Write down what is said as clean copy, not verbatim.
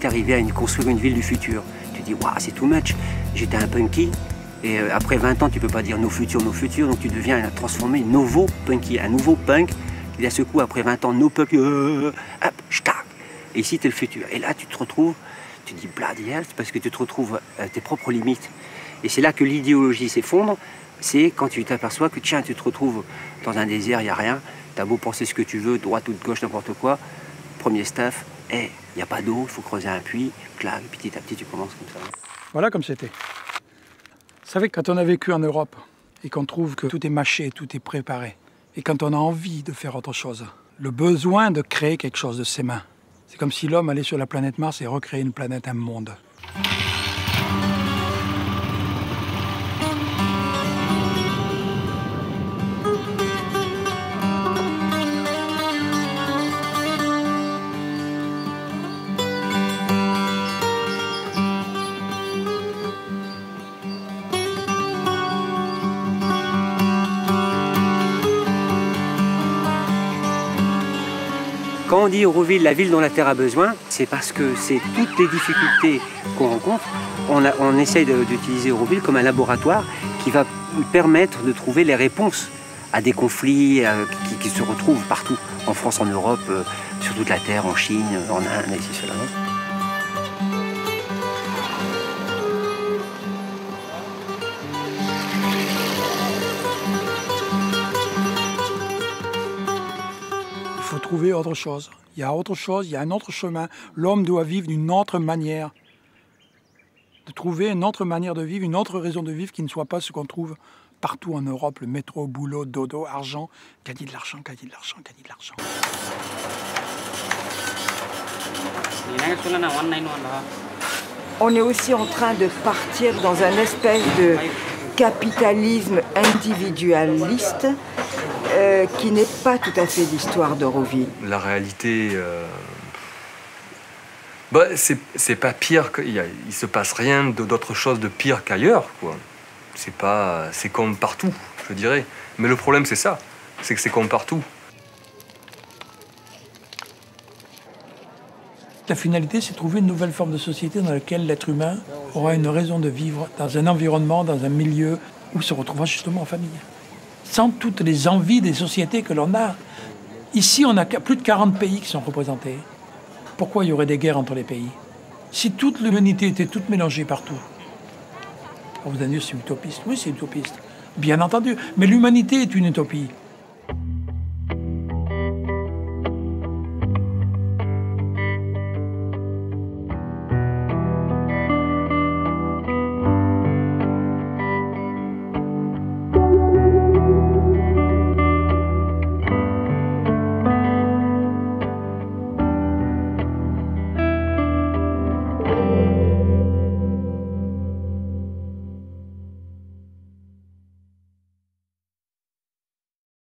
t'es arrivé à construire une ville du futur. Tu dis, waouh, c'est too much. J'étais un punky. Et après 20 ans, tu peux pas dire nos futurs, donc tu deviens transformé nouveau punky, un nouveau punk. Et d'un seul coup, après 20 ans, no punk, hop, shtack. Et ici, tu es le futur. Et là, tu te retrouves, tu te dis bloody hell, parce que tu te retrouves à tes propres limites. Et c'est là que l'idéologie s'effondre. C'est quand tu t'aperçois que tiens, tu te retrouves dans un désert, il n'y a rien. Tu as beau penser ce que tu veux, droite ou de gauche, n'importe quoi. Premier staff, il n'y a pas d'eau, il faut creuser un puits. Clac, et petit à petit, tu commences comme ça. Voilà comme c'était. Vous savez, quand on a vécu en Europe et qu'on trouve que tout est mâché, tout est préparé, et quand on a envie de faire autre chose, le besoin de créer quelque chose de ses mains, c'est comme si l'homme allait sur la planète Mars et recréait une planète, un monde. Quand on dit Auroville, la ville dont la terre a besoin, c'est parce que c'est toutes les difficultés qu'on rencontre. On essaye d'utiliser Auroville comme un laboratoire qui va permettre de trouver les réponses à des conflits qui se retrouvent partout, en France, en Europe, sur toute la terre, en Chine, en Inde, ici, cela. Il faut trouver autre chose. Il y a autre chose, il y a un autre chemin. L'homme doit vivre d'une autre manière. De trouver une autre manière de vivre, une autre raison de vivre qui ne soit pas ce qu'on trouve partout en Europe. Le métro, boulot, dodo, argent. Qu'a dit de l'argent, qu'a dit de l'argent, qu'a dit de l'argent. On est aussi en train de partir dans un espèce de capitalisme individualiste qui n'est pas tout à fait l'histoire d'Auroville. La réalité, c'est pas pire, il se passe rien d'autre chose de pire qu'ailleurs, quoi. C'est comme partout, je dirais. Mais le problème, c'est ça, c'est que c'est comme partout. La finalité, c'est de trouver une nouvelle forme de société dans laquelle l'être humain aura une raison de vivre dans un environnement, dans un milieu où il se retrouvera justement en famille. Sans toutes les envies des sociétés que l'on a. Ici, on a plus de 40 pays qui sont représentés. Pourquoi il y aurait des guerres entre les pays? Si toute l'humanité était toute mélangée partout. On vous allez dire c'est utopiste. Oui, c'est utopiste. Bien entendu. Mais l'humanité est une utopie.